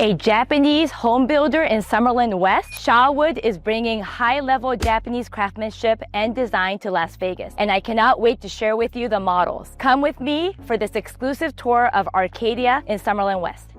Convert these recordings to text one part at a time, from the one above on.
A Japanese home builder in Summerlin West, SHAWOOD is bringing high-level Japanese craftsmanship and design to Las Vegas, and I cannot wait to share with you the models. Come with me for this exclusive tour of Arcadia in Summerlin West.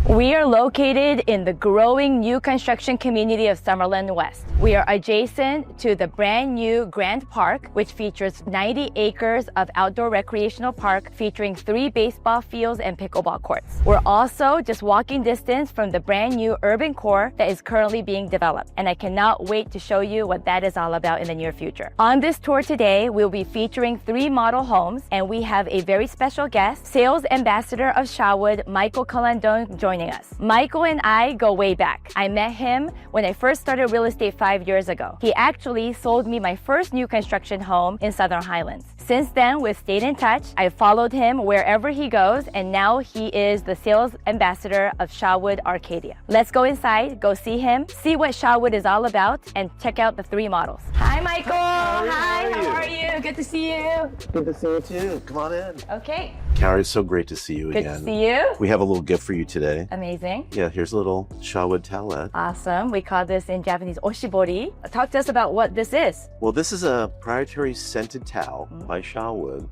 We are located in the growing new construction community of Summerlin West. We are adjacent to the brand new Grand Park, which features 90 acres of outdoor recreational park featuring 3 baseball fields and pickleball courts. We're also just walking distance from the brand new urban core that is currently being developed, and I cannot wait to show you what that is all about in the near future. On this tour today, we'll be featuring 3 model homes, and we have a very special guest, sales ambassador of SHAWOOD, Michael Calandon, joining us. Michael and I go way back. I met him when I first started real estate 5 years ago. He actually sold me my first new construction home in Southern Highlands. Since then, we've stayed in touch. I've followed him wherever he goes, and now he is the sales ambassador of SHAWOOD Arcadia. Let's go inside, go see him, see what SHAWOOD is all about, and check out the 3 models. Hi, Michael. Hi, how are you? Good to see you. Good to see you too. Come on in. Okay. Kaori, it's so great to see you again. Good to see you. We have a little gift for you today. Amazing. Yeah, here's a little SHAWOOD towelette. Awesome. We call this in Japanese oshibori. Talk to us about what this is. Well, this is a proprietary scented towel by SHAWOOD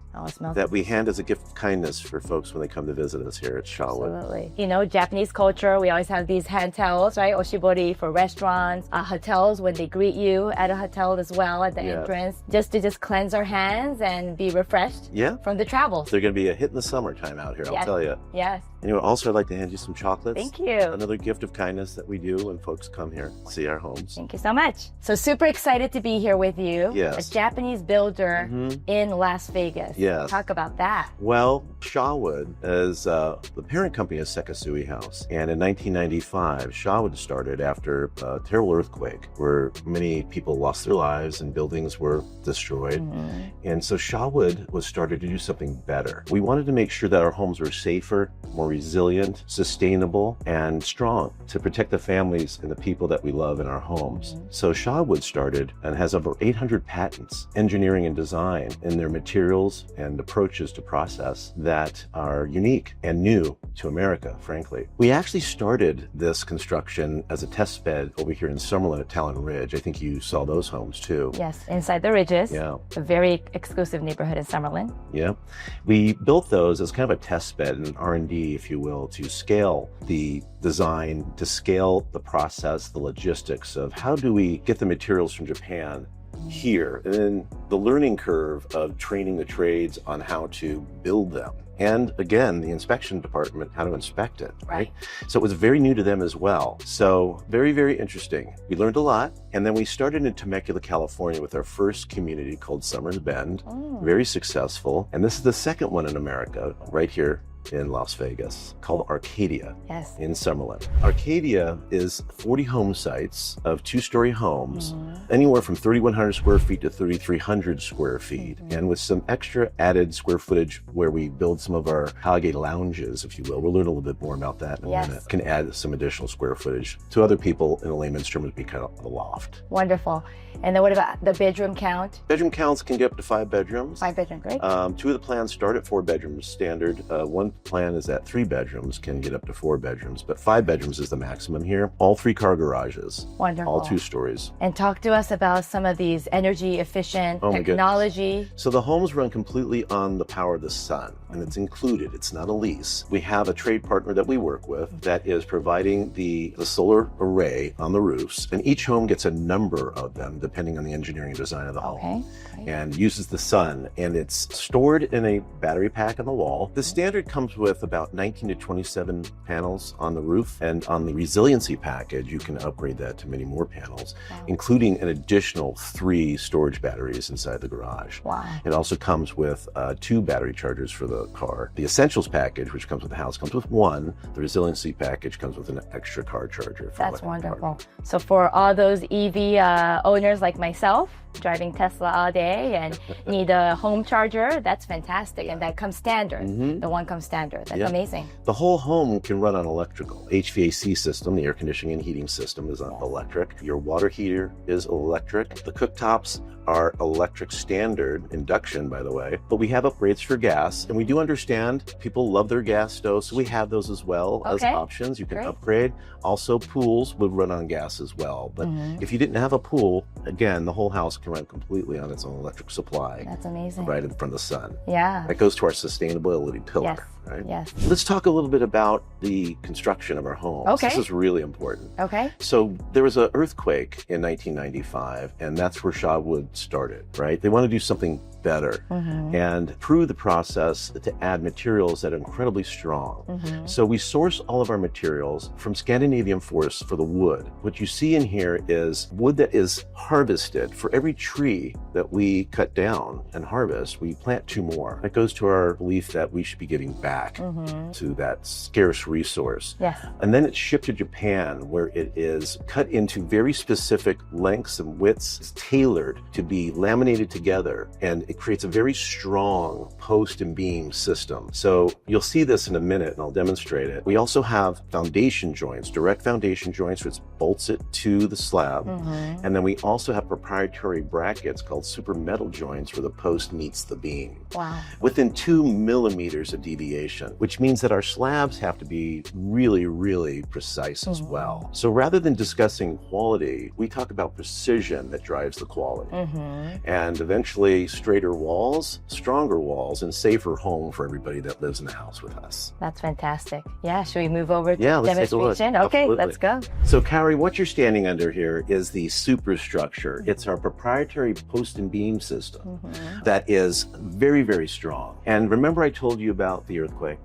that we hand as a gift of kindness for folks when they come to visit us here at SHAWOOD. Absolutely. You know, Japanese culture, we always have these hand towels, right? Oshibori for restaurants, hotels when they greet you at a hotel as well at the entrance, just to cleanse our hands and be refreshed from the travels. They're going to be a hit in the summertime out here, I'll tell you. Yes. Anyway, also I'd like to hand you some chocolates. Thank you. Another gift of kindness that we do when folks come here, see our homes. Thank you so much. So super excited to be here with you. Yes. A Japanese builder in Las Vegas. Yes. Talk about that. Well, SHAWOOD is the parent company of Sekisui House. And in 1995, SHAWOOD started after a terrible earthquake where many people lost their lives and buildings were destroyed. And so SHAWOOD was started to do something better. We wanted to make sure that our homes were safer, more resilient, sustainable, and strong to protect the families and the people that we love in our homes. So SHAWOOD started and has over 800 patents, engineering and design in their materials and approaches to process that are unique and new to America, frankly. We actually started this construction as a test bed over here in Summerlin at Talon Ridge. I think you saw those homes too. Yes, inside the ridges. Yeah. A very exclusive neighborhood in Summerlin. Yeah. We built those as kind of a test bed, an R&D, if you will, to scale the design, to scale the process, the logistics of how do we get the materials from Japan here, and then the learning curve of training the trades on how to build them. And again, the inspection department, how to inspect it, right? So it was very new to them as well. So very, very interesting. We learned a lot. And then we started in Temecula, California with our first community called Summers Bend. Very successful. And this is the second one in America, right here in Las Vegas, called Arcadia in Summerlin. Arcadia is 40 home sites of 2-story homes, anywhere from 3,100 square feet to 3,300 square feet, and with some extra added square footage where we build some of our Kage lounges, if you will. We'll learn a little bit more about that in a minute. Can add some additional square footage. To other people, in a layman's term, would be kind of a loft. Wonderful. And then what about the bedroom count? Bedroom counts can get up to 5 bedrooms. 5 bedrooms, great. 2 of the plans start at 4 bedrooms standard. One plan is that 3 bedrooms can get up to 4 bedrooms, but 5 bedrooms is the maximum here. All 3-car garages. Wonderful. All 2 stories. And talk to us about some of these energy efficient technology. So the homes run completely on the power of the sun, and it's included. It's not a lease. We have a trade partner that we work with that is providing the solar array on the roofs, and each home gets a number of them depending on the engineering and design of the home. And uses the sun, and it's stored in a battery pack on the wall. The standard comes with about 19 to 27 panels on the roof, and on the Resiliency package you can upgrade that to many more panels, including an additional 3 storage batteries inside the garage. It also comes with 2 battery chargers for the car. The Essentials package, which comes with the house, comes with 1. The Resiliency package comes with an extra car charger. That's wonderful. So for all those EV owners like myself, driving Tesla all day and need a home charger, that's fantastic. And that comes standard. The one comes standard. That's amazing. The whole home can run on electrical. HVAC system, the air conditioning and heating system, is on electric. Your water heater is electric. The cooktops are electric standard, induction, by the way, but we have upgrades for gas, and we do understand people love their gas stoves, so we have those as well as options. You can upgrade. Also, pools would run on gas as well, but if you didn't have a pool, again, the whole house can run completely on its own electric supply. That's amazing. Right in front of the sun. Yeah. That goes to our sustainability pillar. Yes. Right? Yes. Let's talk a little bit about the construction of our homes. Okay. This is really important. Okay. So there was an earthquake in 1995, and that's where SHAWOOD started, right? They want to do something better and through the process to add materials that are incredibly strong. So we source all of our materials from Scandinavian forests for the wood. What you see in here is wood that is harvested. For every tree that we cut down and harvest, we plant 2 more. That goes to our belief that we should be giving back to that scarce resource. Yes. And then it's shipped to Japan, where it is cut into very specific lengths and widths. It's tailored to be laminated together, and it creates a very strong post and beam system. So you'll see this in a minute, and I'll demonstrate it. We also have foundation joints, direct foundation joints, which bolts it to the slab. And then we also have proprietary brackets called super metal joints where the post meets the beam. Wow. Within 2 millimeters of deviation, which means that our slabs have to be really, really precise as well. So rather than discussing quality, we talk about precision that drives the quality. And eventually straighter walls, stronger walls, and safer home for everybody that lives in the house with us. That's fantastic. Yeah, should we move over to let's take a look. demonstration? Okay, Absolutely. let's go. So Kaori, what you're standing under here is the superstructure. It's our proprietary post and beam system that is very, very strong. And remember I told you about the earthquake?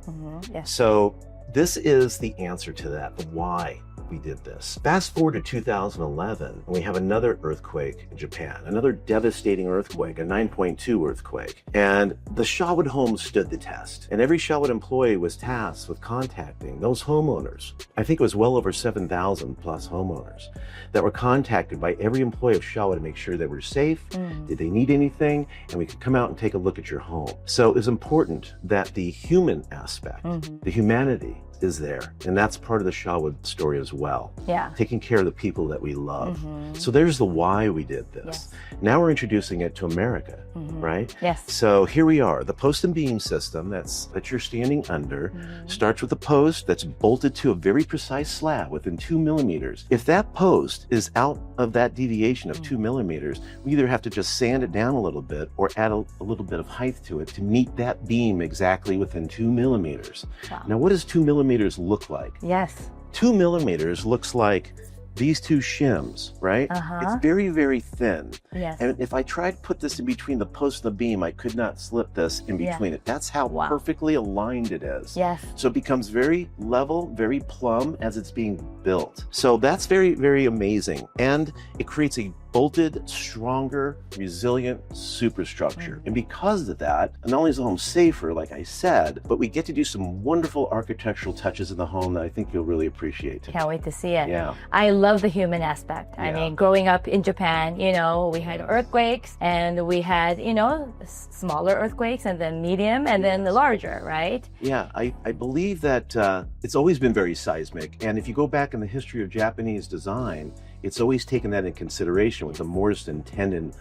Yes. So this is the answer to that, the why we did this. Fast forward to 2011, and we have another earthquake in Japan, another devastating earthquake, a 9.2 earthquake. And the SHAWOOD home stood the test. And every SHAWOOD employee was tasked with contacting those homeowners. I think it was well over 7,000 plus homeowners that were contacted by every employee of SHAWOOD to make sure they were safe, did they need anything, and we could come out and take a look at your home. So it's important that the human aspect, the humanity, is there, and that's part of the SHAWOOD story as well. Yeah. Taking care of the people that we love. So there's the why we did this. Yes. Now we're introducing it to America, right? Yes. So here we are. The post and beam system that you're standing under starts with a post that's bolted to a very precise slab within 2 millimeters. If that post is out of that deviation of 2 millimeters, we either have to just sand it down a little bit or add a little bit of height to it to meet that beam exactly within 2 millimeters. Wow. Now, what does 2 millimeters look like? Yes. 2 millimeters looks like these 2 shims, right? It's very, very thin. Yes. And if I tried to put this in between the post and the beam, I could not slip this in between it. That's how perfectly aligned it is. Yes. So it becomes very level, very plumb as it's being built. So that's very, very amazing. And it creates a bolted, stronger, resilient superstructure. And because of that, not only is the home safer, like I said, but we get to do some wonderful architectural touches in the home that I think you'll really appreciate. Can't wait to see it. Yeah. I love the human aspect. I mean, growing up in Japan, you know, we had earthquakes and we had, you know, smaller earthquakes and then medium and then the larger, right? Yeah, I believe that it's always been very seismic. And if you go back in the history of Japanese design, it's always taken that in consideration with the mortise and tenon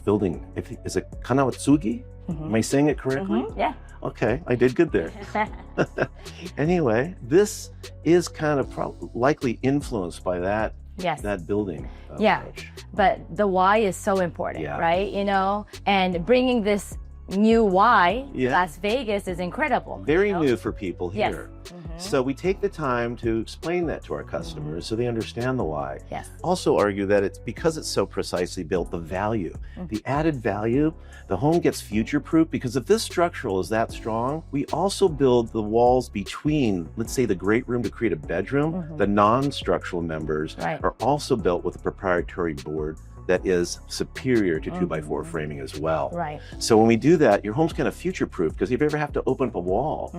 building. Is it Kanawatsugi? Am I saying it correctly? Yeah. Okay, I did good there. Anyway, this is kind of likely influenced by that building approach. But the why is so important, right? You know, and bringing this new why, Las Vegas is incredible. Very new for people here. So we take the time to explain that to our customers so they understand the why. Yes. Also argue that it's because it's so precisely built, the value, the added value, the home gets future-proof because if this structural is that strong, we also build the walls between, let's say the great room to create a bedroom, the non-structural members are also built with a proprietary board that is superior to 2x4 framing as well. Right. So when we do that, your home's kind of future-proof because if you ever have to open up a wall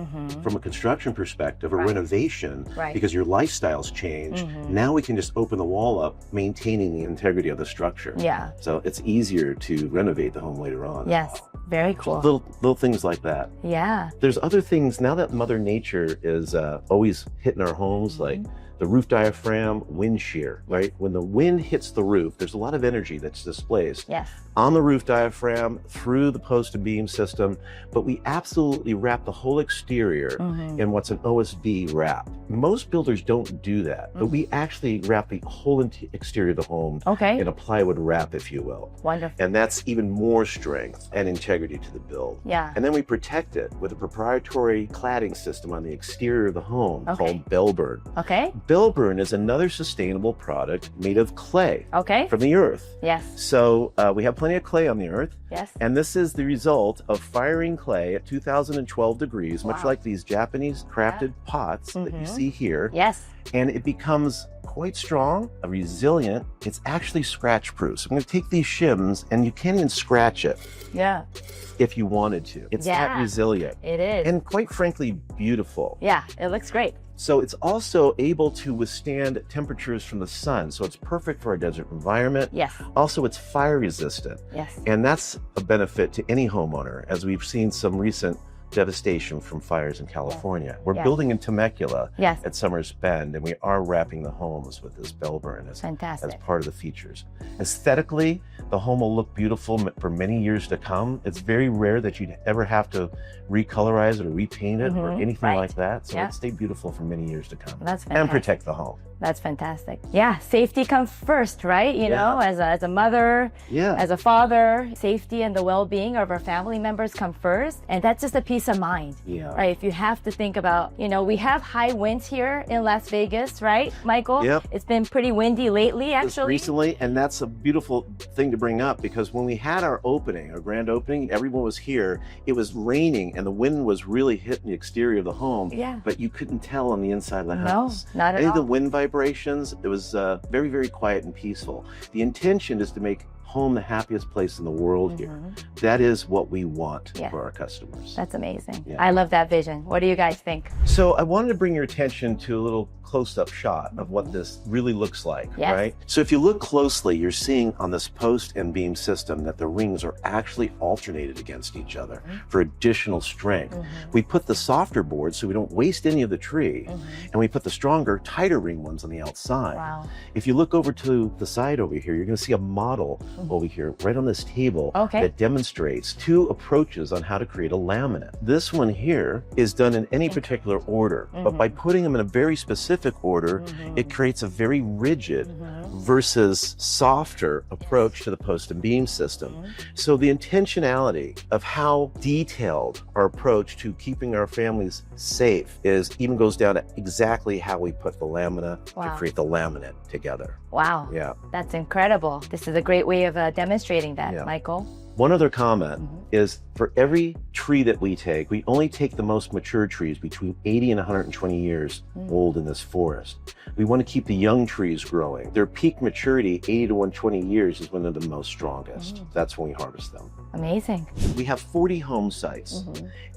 from a construction perspective or renovation because your lifestyle's changed, now we can just open the wall up, maintaining the integrity of the structure. Yeah. So it's easier to renovate the home later on. Yes. Very cool. Little things like that. Yeah. There's other things now that Mother Nature is always hitting our homes, like the roof diaphragm, wind shear, right? When the wind hits the roof, there's a lot of energy that's displaced Yes. on the roof diaphragm, through the post and beam system, but we absolutely wrap the whole exterior in what's an OSB wrap. Most builders don't do that, but we actually wrap the whole exterior of the home in a plywood wrap, if you will. Wonderful. And that's even more strength and integrity to the build. Yeah. And then we protect it with a proprietary cladding system on the exterior of the home called Bellburn. Okay. Bellburn is another sustainable product made of clay from the earth. Yes. So we have plenty of clay on the earth. Yes. And this is the result of firing clay at 2012 degrees, much like these Japanese crafted pots that you see here. Yes. And it becomes quite strong, resilient. It's actually scratch proof. So I'm going to take these shims and you can't even scratch it. Yeah. If you wanted to. It's that resilient. It is. And quite frankly, beautiful. Yeah, it looks great. So it's also able to withstand temperatures from the sun. So it's perfect for a desert environment. Yes. Also, it's fire resistant. Yes. And that's a benefit to any homeowner, as we've seen some recent devastation from fires in California. We're building in Temecula at Summers Bend, and we are wrapping the homes with this Bellburn as part of the features. Aesthetically, the home will look beautiful for many years to come. It's very rare that you'd ever have to recolorize it or repaint it or anything like that. So it'll stay beautiful for many years to come. That's fantastic. And protect the home. That's fantastic. Yeah, safety comes first, right? You know, as a mother, as a father, safety and the well-being of our family members come first. And that's just a peace of mind, right? If you have to think about, you know, we have high winds here in Las Vegas, right, Michael? Yep. It's been pretty windy lately, actually. Just recently, and that's a beautiful thing to bring up, because when we had our opening, our grand opening, everyone was here. It was raining and the wind was really hitting the exterior of the home, but you couldn't tell on the inside of the house. No, not at all. The wind vibrations, it was very, very quiet and peaceful. The intention is to make home the happiest place in the world here. That is what we want for our customers. That's amazing. I love that vision. What do you guys think? So I wanted to bring your attention to a little close-up shot of what this really looks like, right? So if you look closely, you're seeing on this post and beam system that the rings are actually alternated against each other for additional strength. We put the softer boards so we don't waste any of the tree, and we put the stronger, tighter ring ones on the outside. Wow. If you look over to the side over here, you're going to see a model over here right on this table that demonstrates two approaches on how to create a laminate. This one here is done in any particular order, but by putting them in a very specific order, it creates a very rigid versus softer approach to the post and beam system. So the intentionality of how detailed our approach to keeping our families safe even goes down to exactly how we put the lamina to create the laminate together. Wow. Yeah. That's incredible. This is a great way of demonstrating that, Michael. One other comment is, for every tree that we take, we only take the most mature trees between 80 and 120 years old in this forest. We want to keep the young trees growing. Their peak maturity, 80 to 120 years, is when they're the most strongest. That's when we harvest them. Amazing. We have 40 home sites,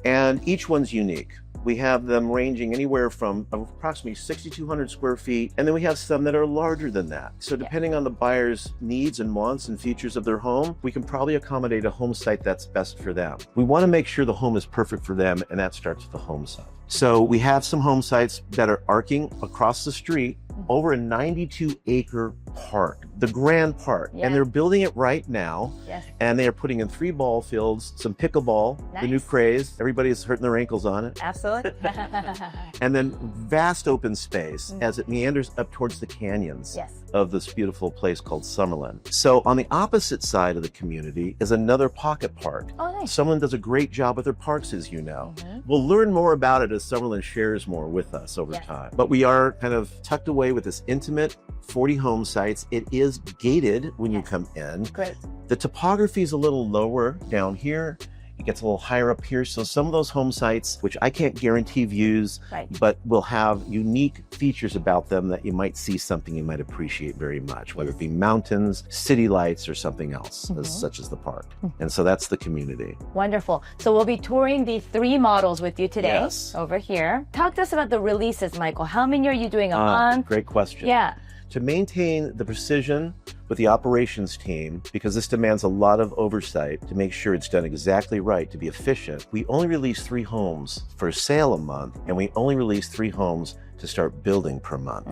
and each one's unique. We have them ranging anywhere from approximately 6,200 square feet, and then we have some that are larger than that. So depending on the buyer's needs and wants and features of their home, we can probably accommodate a home site that's best for them. We want to make sure the home is perfect for them, and that starts with the home site. So we have some home sites that are arcing across the street over a 92-acre park, the Grand Park, and they're building it right now. And they are putting in 3 ball fields, some pickleball, the new craze. Everybody's hurting their ankles on it. Absolutely. And then vast open space as it meanders up towards the canyons of this beautiful place called Summerlin. So on the opposite side of the community is another pocket park. Oh, nice. Summerlin does a great job with their parks, as you know. We'll learn more about it as Summerlin shares more with us over time. But we are kind of tucked away with this intimate 40 home sites. It is gated when you come in. Great. The topography is a little lower down here. It gets a little higher up here. So some of those home sites, which I can't guarantee views, but will have unique features about them that you might see something you might appreciate very much, whether it be mountains, city lights, or something else, such as the park. And so that's the community. Wonderful. So we'll be touring the 3 models with you today over here. Talk to us about the releases, Michael. How many are you doing a month? Great question. Yeah. To maintain the precision with the operations team, because this demands a lot of oversight to make sure it's done exactly right, to be efficient, we only release 3 homes for sale a month, and we only release 3 homes to start building per month.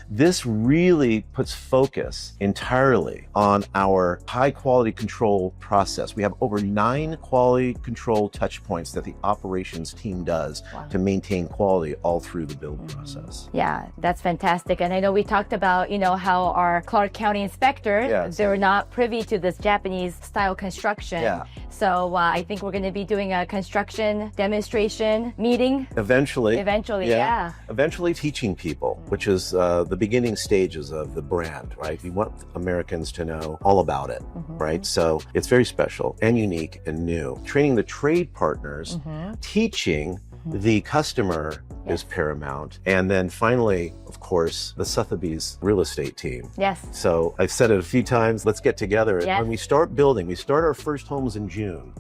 This really puts focus entirely on our high quality control process. We have over 9 quality control touch points that the operations team does to maintain quality all through the build process. Yeah, that's fantastic. And I know we talked about, how our Clark County inspector, they're not privy to this Japanese style construction. So I think we're going to be doing a construction demonstration meeting. Eventually, Eventually teaching people, which is the beginning stages of the brand, right? We want Americans to know all about it, right? So it's very special and unique and new. Training the trade partners, teaching the customer is paramount. And then finally, of course, the Sotheby's real estate team. So I've said it a few times, let's get together. When we start building, we start our first homes in June.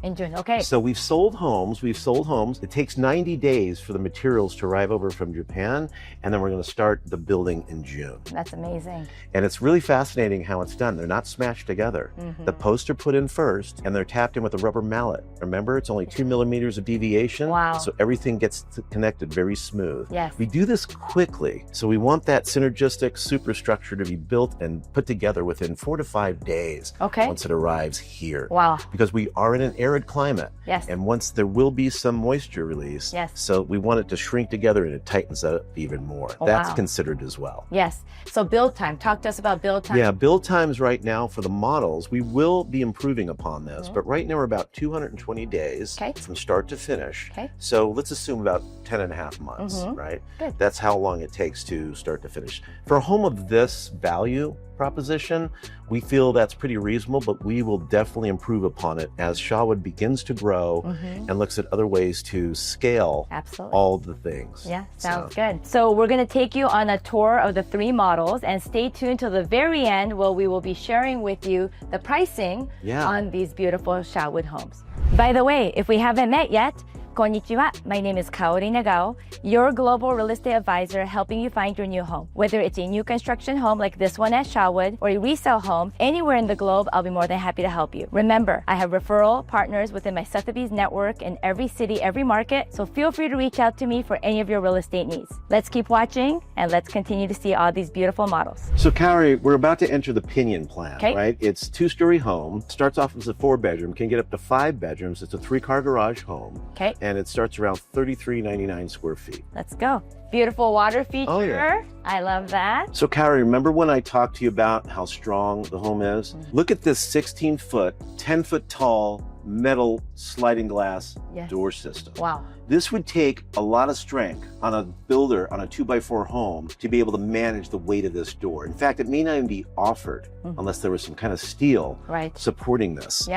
So we've sold homes. It takes 90 days for the materials to arrive over from Japan. And then we're going to start the building in June. That's amazing. And it's really fascinating how it's done. They're not smashed together. The posts are put in first and they're tapped in with a rubber mallet. Remember, it's only 2 millimeters of deviation. So everything gets connected very smooth. We do this quickly. So we want that synergistic superstructure to be built and put together within 4 to 5 days once it arrives here. Because we are in an arid climate. And once there will be some moisture release, so we want it to shrink together and it tightens up even more. That's considered as well. So build time. Talk to us about build time. Build times right now for the models, we will be improving upon this, but right now we're about 220 days from start to finish. So let's assume about 10 and a half months, right? That's how long it takes to start to finish. For a home of this value proposition, we feel that's pretty reasonable, but we will definitely improve upon it as SHAWOOD begins to grow and looks at other ways to scale all the things. Sounds good. So we're going to take you on a tour of the 3 models and stay tuned till the very end where we will be sharing with you the pricing on these beautiful SHAWOOD homes. By the way, if we haven't met yet, Konnichiwa, my name is Kaori Nagao, your global real estate advisor helping you find your new home. Whether it's a new construction home like this one at SHAWOOD or a resale home, anywhere in the globe, I'll be more than happy to help you. Remember, I have referral partners within my Sotheby's network in every city, every market, so feel free to reach out to me for any of your real estate needs. Let's keep watching and let's continue to see all these beautiful models. So Kaori, we're about to enter the Pinyon plan, right? It's 2-story home, starts off as a 4-bedroom, can get up to 5 bedrooms. It's a 3-car garage home. And it starts around 33.99 square feet. Let's go. Beautiful water feature. I love that. So Kaori, remember when I talked to you about how strong the home is? Look at this 16-foot, 10-foot tall metal sliding glass door system. This would take a lot of strength on a builder on a 2x4 home to be able to manage the weight of this door. In fact, it may not even be offered unless there was some kind of steel supporting this.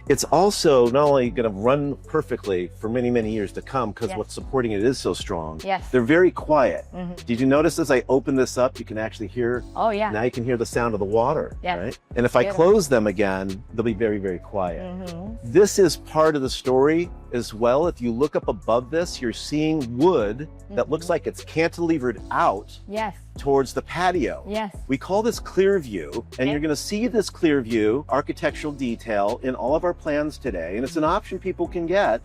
It's also not only going to run perfectly for many, many years to come because what's supporting it is so strong. They're very quiet. Did you notice as I open this up, you can actually hear, now you can hear the sound of the water, right? And if I close them again, they'll be very, very quiet. This is part of the story as well. If you look up above this, you're seeing wood that looks like it's cantilevered out towards the patio. We call this clear view, and you're going to see this clear view architectural detail in all of our plans today. And it's an option people can get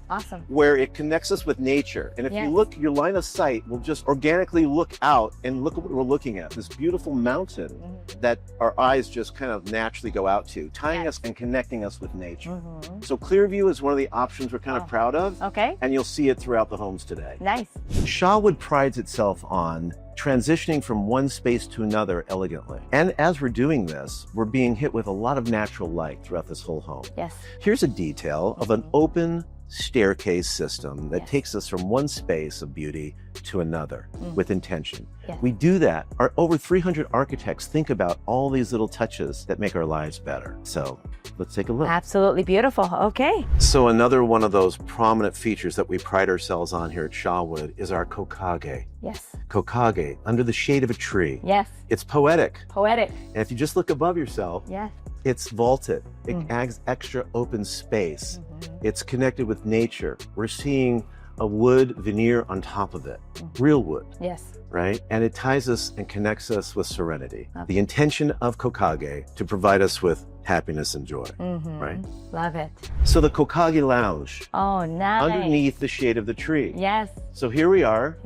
where it connects us with nature. And if you look, your line of sight will just organically look out and look at what we're looking at, this beautiful mountain that our eyes just kind of naturally go out to, tying us and connecting us with nature. So clear view is one of the options we're kind of proud of. And you'll see it throughout the homes today. SHAWOOD prides itself on transitioning from one space to another elegantly. And as we're doing this, we're being hit with a lot of natural light throughout this whole home. Here's a detail of an open staircase system that takes us from one space of beauty to another with intention. We do that. Our over 300 architects think about all these little touches that make our lives better. So let's take a look. Absolutely beautiful. So another one of those prominent features that we pride ourselves on here at SHAWOOD is our kokage. Kokage, under the shade of a tree. It's poetic. And if you just look above yourself, it's vaulted. It adds extra open space. It's connected with nature. We're seeing a wood veneer on top of it, real wood. Right? And it ties us and connects us with serenity. The intention of kokage to provide us with happiness and joy, right? Love it. So the kokage lounge. Nice. Underneath the shade of the tree. So here we are.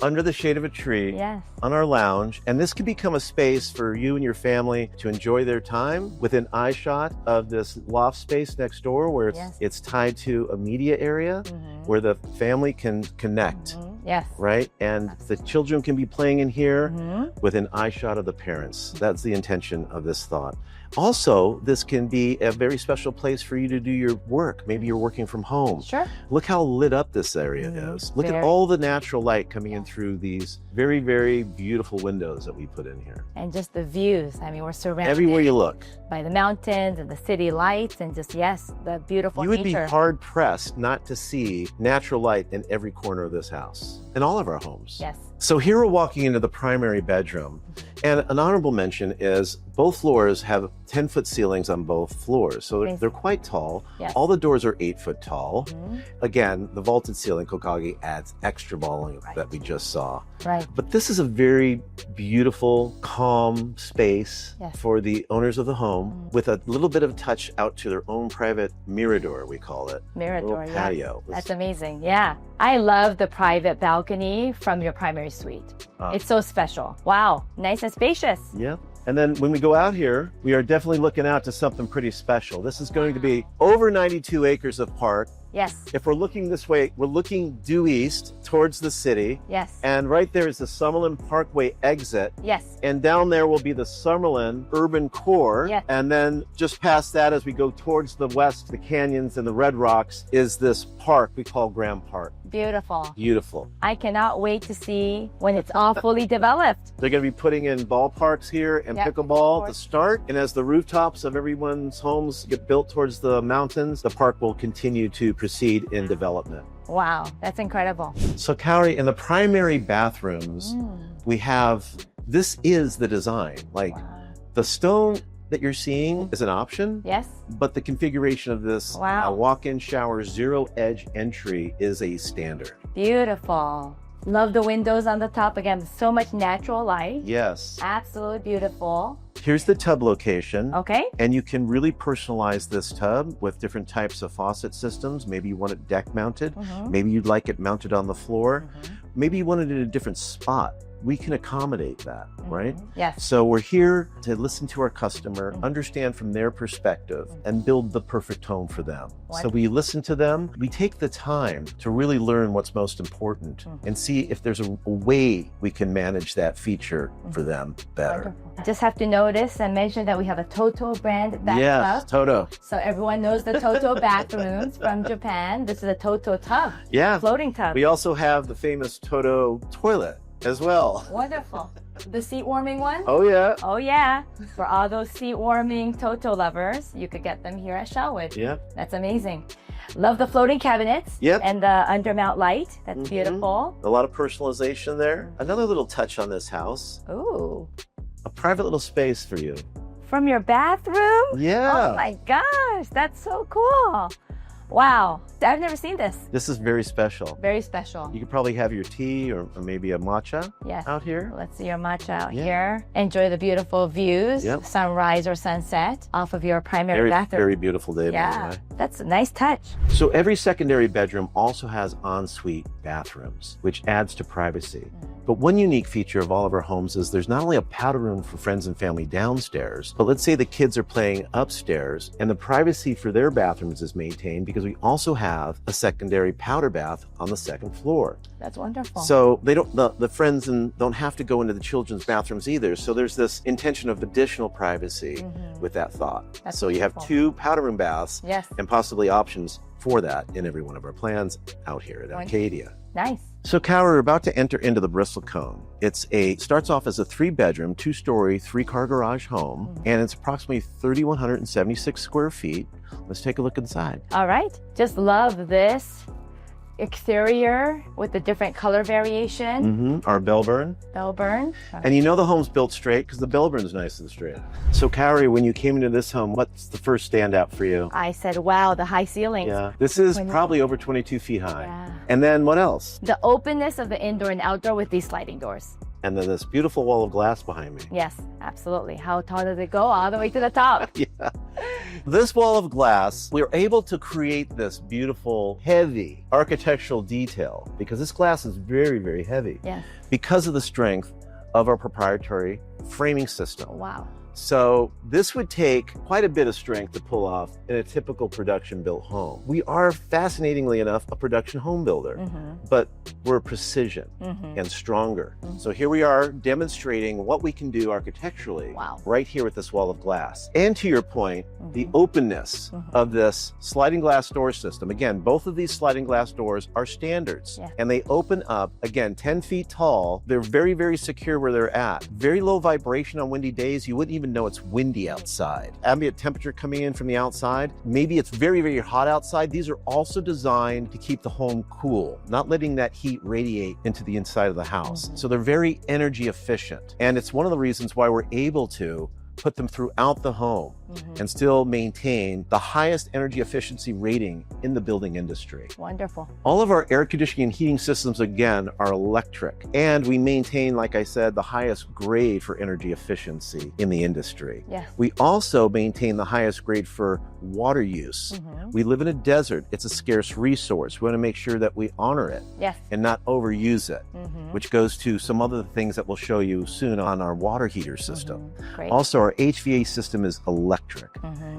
under the shade of a tree. Yes. On our lounge, and this can become a space for you and your family to enjoy their time within eye shot of this loft space next door where it's tied to a media area where the family can connect. Yes. Right? And the children can be playing in here within eye shot of the parents. That's the intention of this thought. Also, this can be a very special place for you to do your work. Maybe you're working from home. Sure. Look how lit up this area is. Look at all the natural light coming in through these very, very beautiful windows that we put in here. And just the views. I mean, we're surrounded everywhere you look by the mountains and the city lights and just, the beautiful nature. You would be hard pressed not to see natural light in every corner of this house, in all of our homes. Yes. So here we're walking into the primary bedroom, and an honorable mention is both floors have 10-foot ceilings on both floors. So they're quite tall. Yes. All the doors are 8 foot tall. Again, the vaulted ceiling, Kokage, adds extra volume that we just saw. Right. But this is a very beautiful, calm space for the owners of the home with a little bit of touch out to their own private mirador, we call it. Mirador, patio. That's amazing. Yeah. I love the private balcony from your primary suite. It's so special. Wow. Nice and spacious. Yeah. And then when we go out here, we are definitely looking out to something pretty special. This is going to be over 92 acres of park. Yes. If we're looking this way, we're looking due east towards the city. Yes. And right there is the Summerlin Parkway exit. Yes. And down there will be the Summerlin urban core. Yes. And then just past that, as we go towards the west, the canyons and the red rocks, is this park we call Graham Park. Beautiful. Beautiful. I cannot wait to see when it's all fully developed. They're going to be putting in ballparks here and pickleball to start. And as the rooftops of everyone's homes get built towards the mountains, the park will continue to proceed in development. Wow, that's incredible. So Kaori, in the primary bathrooms, we have, this is the design. Like the stone that you're seeing is an option. Yes. But the configuration of this walk-in shower, zero edge entry is a standard. Beautiful. Love the windows on the top. Again, so much natural light. Yes. Absolutely beautiful. Here's the tub location. Okay. And you can really personalize this tub with different types of faucet systems. Maybe you want it deck mounted. Maybe you'd like it mounted on the floor. Maybe you want it in a different spot. We can accommodate that, right? Yes. So we're here to listen to our customer, understand from their perspective, and build the perfect home for them. So we listen to them. We take the time to really learn what's most important and see if there's a way we can manage that feature for them better. Wonderful. Just have to notice and mention that we have a Toto brand bathtub. Yes, Toto. So everyone knows the Toto bathrooms from Japan. This is a Toto tub. Yeah. Floating tub. We also have the famous Toto toilet as well. Wonderful. The seat warming one? Oh yeah. Oh yeah. For all those seat warming Toto lovers, you could get them here at SHAWOOD. Yeah. That's amazing. Love the floating cabinets. Yep. And the undermount light. That's beautiful. A lot of personalization there. Another little touch on this house. Ooh. A private little space for you. From your bathroom? Yeah. Oh my gosh, that's so cool. Wow, I've never seen this. This is very special. Very special. You could probably have your tea or maybe a matcha out here. Let's see your matcha out here. Enjoy the beautiful views, sunrise or sunset off of your primary bathroom. Very beautiful day. Yeah, that's a nice touch. So every secondary bedroom also has ensuite bathrooms, which adds to privacy. But one unique feature of all of our homes is there's not only a powder room for friends and family downstairs, but let's say the kids are playing upstairs and the privacy for their bathrooms is maintained because we also have a secondary powder bath on the second floor. That's wonderful. So they don't, the friends don't have to go into the children's bathrooms either. So there's this intention of additional privacy with that thought. That's so you have 2 powder room baths and possibly options for that in every one of our plans out here at Arcadia. Nice. So Kaori, we're about to enter into the Bristlecone. Starts off as a 3-bedroom, 2-story, 3-car garage home, and it's approximately 3,176 square feet. Let's take a look inside. All right. Just love this exterior with the different color variation. Our bell burn. Bell burn. And you know the home's built straight because the bell burn's nice and straight. So Kaori, when you came into this home, what's the first standout for you? I said, wow, the high ceilings. Yeah, this is probably over 22 feet high. Yeah. And then what else? The openness of the indoor and outdoor with these sliding doors. And then this beautiful wall of glass behind me. Yes, absolutely. How tall does it go? All the way to the top. Yeah. This wall of glass, we were able to create this beautiful, heavy architectural detail because this glass is very, very heavy. Yeah. Because of the strength of our proprietary framing system. Wow. So this would take quite a bit of strength to pull off in a typical production built home. We are, fascinatingly enough, a production home builder, but we're precision and stronger. So here we are demonstrating what we can do architecturally right here with this wall of glass. And to your point, the openness of this sliding glass door system. Again, both of these sliding glass doors are standards and they open up, again, 10 feet tall. They're very, very secure where they're at. Very low vibration on windy days. You wouldn't even know it's windy outside. Ambient temperature coming in from the outside. Maybe it's very, very hot outside. These are also designed to keep the home cool, not letting that heat radiate into the inside of the house. So they're very energy efficient. And it's one of the reasons why we're able to put them throughout the home and still maintain the highest energy efficiency rating in the building industry. Wonderful. All of our air conditioning and heating systems, again, are electric. And we maintain, like I said, the highest grade for energy efficiency in the industry. Yes. We also maintain the highest grade for water use. We live in a desert. It's a scarce resource. We want to make sure that we honor it and not overuse it, which goes to some other things that we'll show you soon on our water heater system. Great. Also, our HVAC system is electric.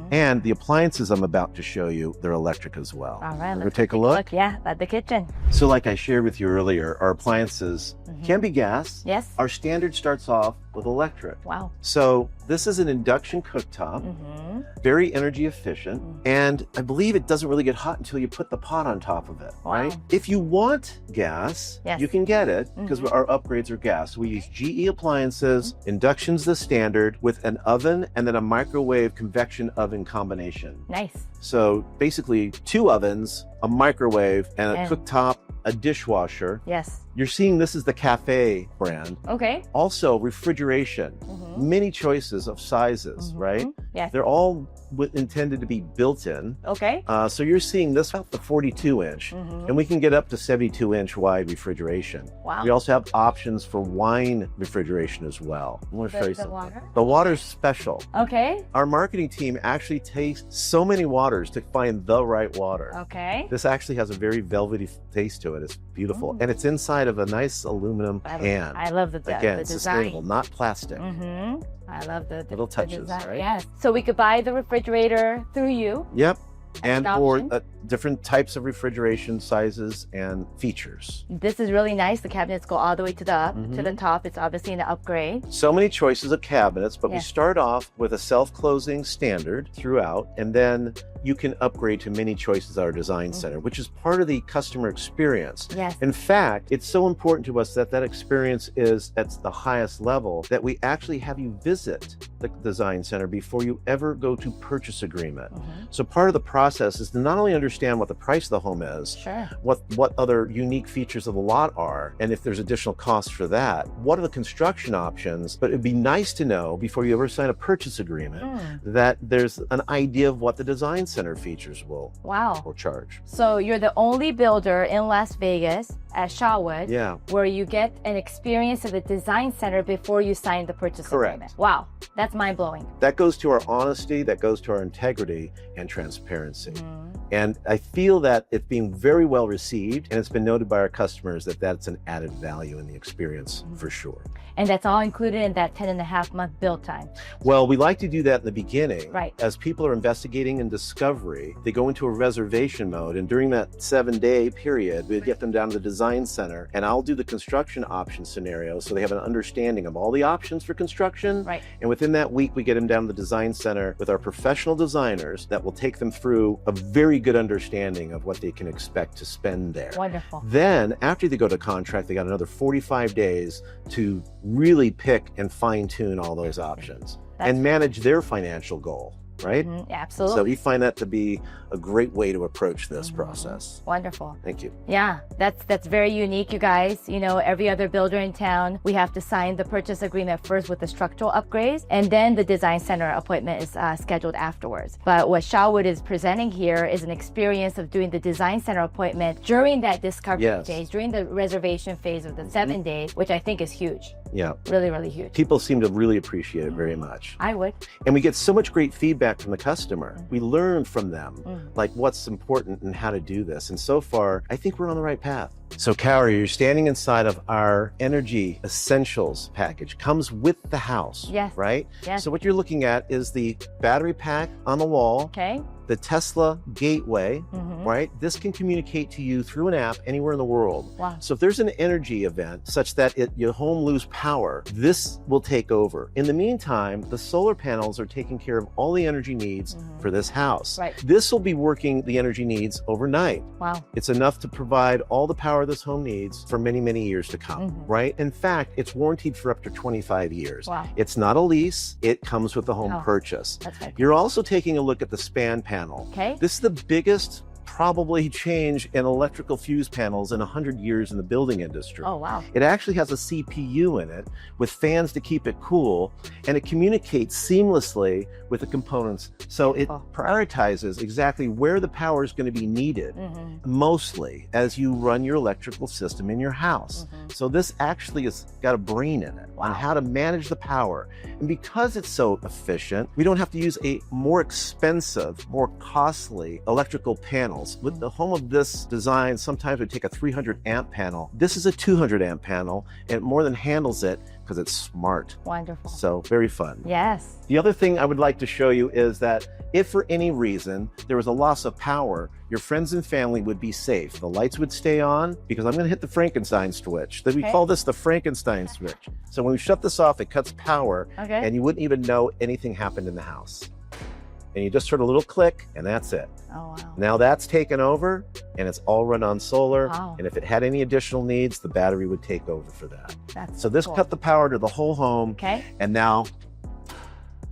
And the appliances I'm about to show you, they're electric as well. All right, let's take a look. Yeah, at the kitchen. So like I shared with you earlier, our appliances can be gas. Yes. Our standard starts off with electric. Wow. So this is an induction cooktop, very energy efficient, and I believe it doesn't really get hot until you put the pot on top of it, right? If you want gas, you can get it because our upgrades are gas. We use GE appliances, induction's the standard, with an oven and then a microwave convection oven combination. Nice. So basically 2 ovens, a microwave, and a cooktop, a dishwasher. Yes. You're seeing this is the Cafe brand. Okay. Also refrigeration, many choices of sizes, right? Yes. They're all intended to be built in. Okay. So you're seeing this about the 42 inch and we can get up to 72 inch wide refrigeration. Wow. We also have options for wine refrigeration as well. I want to show you something. Water? The water's special. Okay. Our marketing team actually tastes so many waters to find the right water. Okay. This actually has a very velvety taste to it. It's beautiful. And it's inside of a nice aluminum can. I love the Again, the design. sustainable, not plastic. I love the little touches, right? Yes. So we could buy the refrigerator through you. Yep. And or option. different types of refrigeration sizes and features. This is really nice. The cabinets go all the way to the top. It's obviously an upgrade. So many choices of cabinets, but we start off with a self-closing standard throughout, and then you can upgrade to many choices at our design center, which is part of the customer experience. Yes. In fact, it's so important to us that that experience is at the highest level that we actually have you visit the design center before you ever go to purchase agreement. So part of the process is to not only understand what the price of the home is, what other unique features of the lot are, and if there's additional costs for that, what are the construction options, but it'd be nice to know before you ever sign a purchase agreement that there's an idea of what the design center features will charge. So you're the only builder in Las Vegas at SHAWOOD where you get an experience at the design center before you sign the purchase agreement. Wow, that's mind-blowing. That goes to our honesty, that goes to our integrity and transparency. And I feel that it's being very well received, and it's been noted by our customers that that's an added value in the experience for sure. And that's all included in that 10.5-month build time. Well, we like to do that in the beginning. Right. As people are investigating and discovery, they go into a reservation mode, and during that 7-day period, we get them down to the design center, and I'll do the construction option scenario so they have an understanding of all the options for construction. Right. And within that week, we get them down to the design center with our professional designers that will take them through a very good understanding of what they can expect to spend there. Wonderful. Then, after they go to contract, they got another 45 days to really pick and fine-tune all those options and manage their financial goal, right? Absolutely. So we find that to be a great way to approach this process. Wonderful. Thank you. Yeah, that's very unique, you guys. You know, every other builder in town, we have to sign the purchase agreement first with the structural upgrades, and then the design center appointment is scheduled afterwards. But what SHAWOOD is presenting here is an experience of doing the design center appointment during that discovery phase, during the reservation phase of the 7 days, which I think is huge. Yeah. Really, really huge. People seem to really appreciate it very much. I would. And we get so much great feedback from the customer. We learn from them, like what's important and how to do this. And so far, I think we're on the right path. So Kaori, you're standing inside of our Energy Essentials package. Comes with the house, yes. right? Yes. So what you're looking at is the battery pack on the wall, okay. the Tesla gateway, right? This can communicate to you through an app anywhere in the world. Wow. So if there's an energy event such that your home lose power, this will take over. In the meantime, the solar panels are taking care of all the energy needs for this house. Right. This will be working the energy needs overnight. Wow. It's enough to provide all the power this home needs for many, many years to come, right? In fact, it's warranted for up to 25 years. Wow. It's not a lease, it comes with the home purchase. That's right. You're also taking a look at the span panel. Okay. This is the biggest probably change in electrical fuse panels in 100 years in the building industry. Oh, wow. It actually has a CPU in it with fans to keep it cool, and it communicates seamlessly with the components. So it prioritizes exactly where the power is going to be needed, mostly as you run your electrical system in your house. So this actually has got a brain in it on how to manage the power. And because it's so efficient, we don't have to use a more expensive, more costly electrical panels. With the home of this design, sometimes we take a 300 amp panel. This is a 200 amp panel, and it more than handles it because it's smart. Wonderful. So very fun. Yes. The other thing I would like to show you is that if for any reason there was a loss of power, your friends and family would be safe. The lights would stay on because I'm going to hit the Frankenstein switch. We call this the Frankenstein switch. So when we shut this off, it cuts power, and you wouldn't even know anything happened in the house. And you just heard a little click, and that's it. Oh, wow. Now that's taken over, and it's all run on solar. Wow. And if it had any additional needs, the battery would take over for that. That's so this cool. cut the power to the whole home. Okay. And now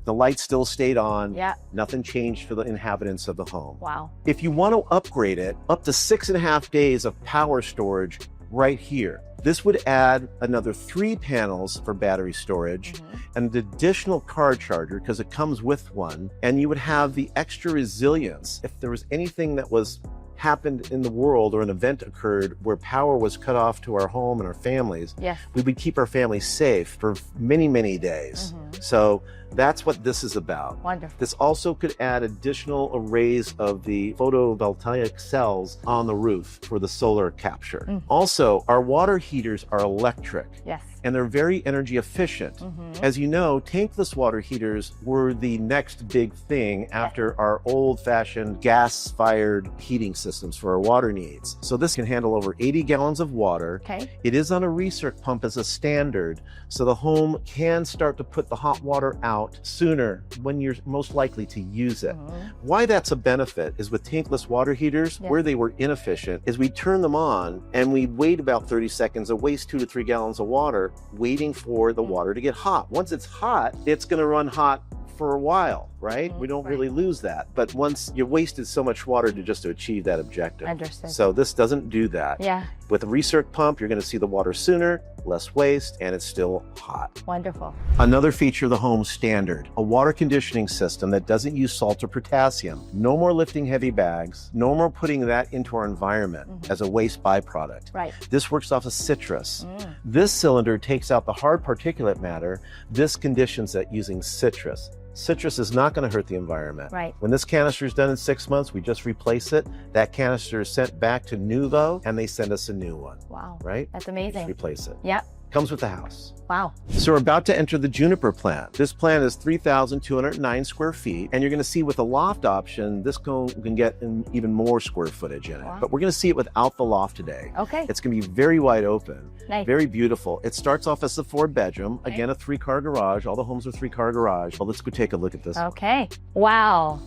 the lights still stayed on. Yeah. Nothing changed for the inhabitants of the home. Wow. If you want to upgrade it, up to 6.5 days of power storage right here. This would add another 3 panels for battery storage, and an additional car charger because it comes with one, and you would have the extra resilience if there was anything that was happened in the world or an event occurred where power was cut off to our home and our families. Yes. We would keep our families safe for many, many days. So that's what this is about. Wonderful. This also could add additional arrays of the photovoltaic cells on the roof for the solar capture. Also, our water heaters are electric. Yes. And they're very energy efficient. As you know, tankless water heaters were the next big thing after our old-fashioned gas-fired heating systems for our water needs. So this can handle over 80 gallons of water. Okay. It is on a recirc pump as a standard, so the home can start to put the hot water out sooner when you're most likely to use it. Why that's a benefit is with tankless water heaters, where they were inefficient, is we turn them on and we wait about 30 seconds and waste 2 to 3 gallons of water waiting for the water to get hot. Once it's hot, it's going to run hot for a while, right? We don't really lose that. But once you wasted so much water to achieve that objective. Understood. So this doesn't do that. Yeah. With a recirc pump, you're going to see the water sooner, less waste, and it's still hot. Wonderful. Another feature of the home standard, a water conditioning system that doesn't use salt or potassium. No more lifting heavy bags. No more putting that into our environment as a waste byproduct. Right. This works off of citrus. This cylinder takes out the hard particulate matter. This conditions it using citrus. Citrus is not going to hurt the environment. Right. When this canister is done in 6 months, we just replace it. That canister is sent back to Nuvo, and they send us a new one. Wow. Right? That's amazing. Just replace it. Yep. Comes with the house. Wow. So we're about to enter the Juniper plant. This plant is 3,209 square feet, and you're going to see with the loft option, this can get even more square footage in it. But we're going to see it without the loft today. Okay. It's going to be very wide open, Nice. very beautiful. It starts off as a 4-bedroom, again, a 3-car garage. All the homes are 3-car garage. Well, let's go take a look at this. Okay. Wow.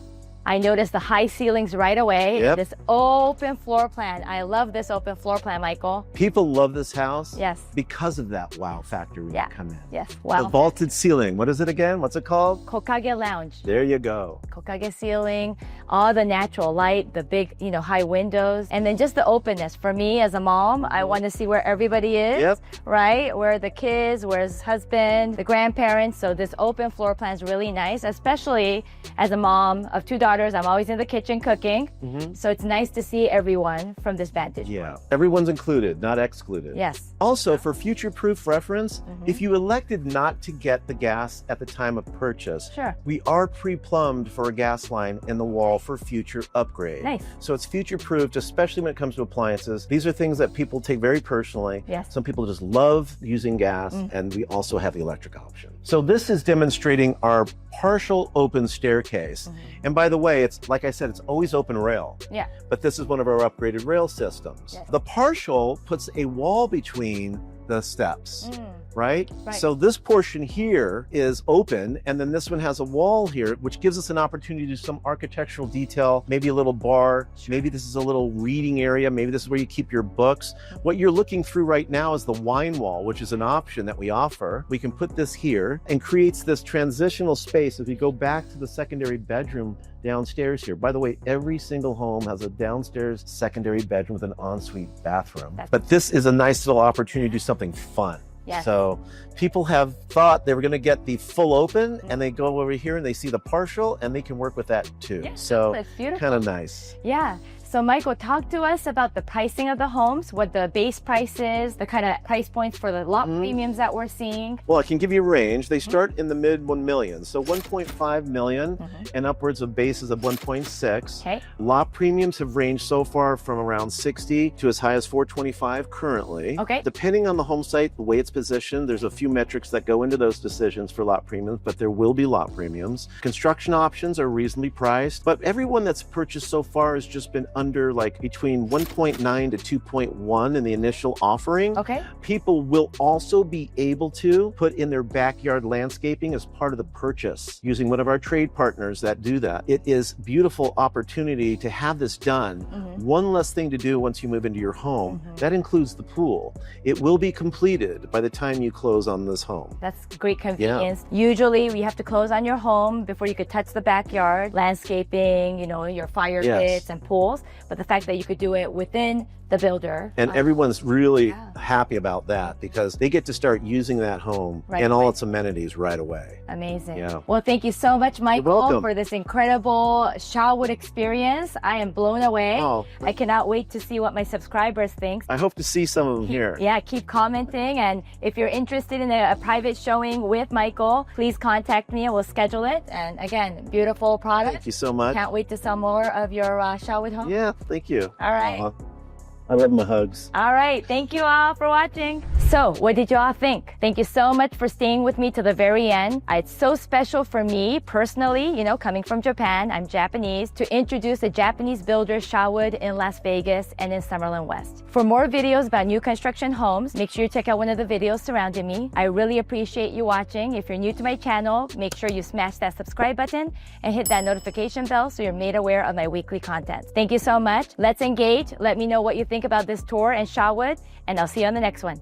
I noticed the high ceilings right away. Yep. This open floor plan. I love this open floor plan, Michael. People love this house Yes. because of that wow factor when you come in. Yes. The Wow. vaulted ceiling. What is it again? What's it called? Kokage lounge. There you go. Kokage ceiling. all the natural light, the big, you know, high windows, and then just the openness. For me as a mom, I want to see where everybody is, right? Where the kids, where's husband, the grandparents. So this open floor plan is really nice, especially as a mom of 2 daughters. I'm always in the kitchen cooking. So it's nice to see everyone from this vantage point. Everyone's included, not excluded. Yes. Also, for future-proof reference, if you elected not to get the gas at the time of purchase, we are pre-plumbed for a gas line in the wall for future upgrade. Nice. So it's future-proofed, especially when it comes to appliances. These are things that people take very personally. Yes. Some people just love using gas, and we also have the electric option. So this is demonstrating our partial open staircase. And by the way, it's like I said, it's always open rail. Yeah. But this is one of our upgraded rail systems. The partial puts a wall between the steps, right? So this portion here is open, and then this one has a wall here, which gives us an opportunity to do some architectural detail, maybe a little bar, maybe this is a little reading area, maybe this is where you keep your books. What you're looking through right now is the wine wall, which is an option that we offer. We can put this here and creates this transitional space. If you go back to the secondary bedroom downstairs here. By the way, every single home has a downstairs secondary bedroom with an ensuite bathroom. But this is a nice little opportunity to do something fun. So people have thought they were going to get the full open, and they go over here and they see the partial, and they can work with that too. So kind of nice. So Michael, talk to us about the pricing of the homes, what the base price is, the kind of price points for the lot premiums that we're seeing. Well, I can give you a range. They start in the mid 1 million. So 1.5 million and upwards of bases of 1.6. Lot premiums have ranged so far from around 60 to as high as 425 currently. Depending on the home site, the way it's positioned, there's a few metrics that go into those decisions for lot premiums, but there will be lot premiums. Construction options are reasonably priced, but everyone that's purchased so far has just been under like between 1.9 to 2.1 in the initial offering. People will also be able to put in their backyard landscaping as part of the purchase using one of our trade partners that do that. It is beautiful opportunity to have this done. One less thing to do once you move into your home. That includes the pool. It will be completed by the time you close on this home. That's great convenience. Usually we have to close on your home before you could touch the backyard, landscaping, you know, your fire pits and pools. But the fact that you could do it within the builder. And everyone's really happy about that because they get to start using that home and all its amenities right away. Amazing. Well, thank you so much, Michael, for this incredible SHAWOOD experience. I am blown away. I cannot wait to see what my subscribers think. I hope to see some of them here. Keep commenting. And if you're interested in a private showing with Michael, please contact me and we'll schedule it. And again, beautiful product. Thank you so much. Can't wait to sell more of your SHAWOOD home. Thank you. All right. I love my hugs. All right. Thank you all for watching. So what did you all think? Thank you so much for staying with me to the very end. It's so special for me personally, you know, coming from Japan, I'm Japanese, to introduce a Japanese builder, SHAWOOD, in Las Vegas and in Summerlin West. For more videos about new construction homes, make sure you check out one of the videos surrounding me. I really appreciate you watching. If you're new to my channel, make sure you smash that subscribe button and hit that notification bell so you're made aware of my weekly content. Thank you so much. Let's engage. Let me know what you think about this tour and SHAWOOD, and I'll see you on the next one.